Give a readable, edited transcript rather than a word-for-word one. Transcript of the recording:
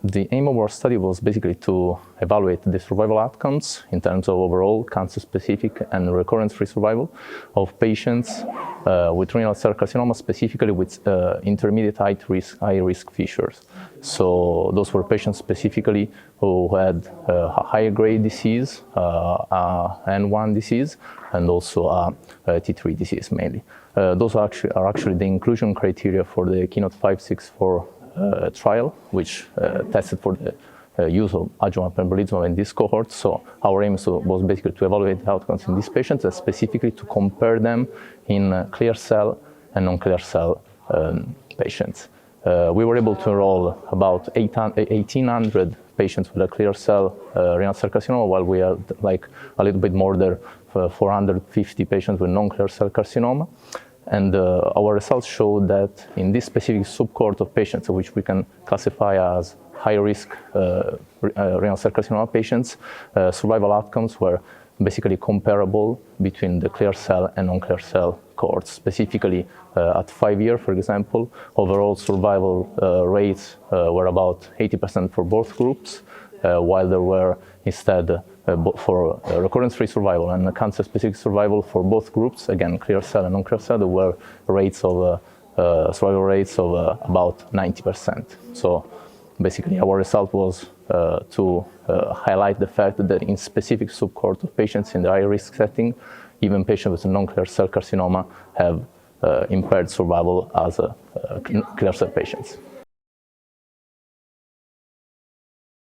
The aim of our study was basically to evaluate the survival outcomes in terms of overall cancer-specific and recurrence-free survival of patients with renal cell carcinoma, specifically with intermediate high-risk features. So those were patients specifically who had a higher grade disease, N1 disease, and also T3 disease mainly. Those are actually the inclusion criteria for the Keynote 564 trial, which tested for the use of adjuvant pembrolizumab in this cohort. So our aim was basically to evaluate the outcomes in these patients and specifically to compare them in clear cell and non-clear cell patients. We were able to enroll about 1,800 patients with a clear cell renal cell carcinoma, while we had like a little bit more than 450 patients with non-clear cell carcinoma. And our results show that in this specific subcohort of patients, which we can classify as high-risk renal cell carcinoma patients, survival outcomes were basically comparable between the clear cell and non-clear cell cohorts. Specifically, at 5 years, for example, overall survival rates were about 80% for both groups, while there were instead for recurrence-free survival and cancer-specific survival for both groups, again, clear cell and non-clear cell, there were rates of survival rates of about 90%. So basically, our result was to highlight the fact that in specific subcohort of patients in the high-risk setting, even patients with non-clear cell carcinoma have impaired survival as clear cell patients.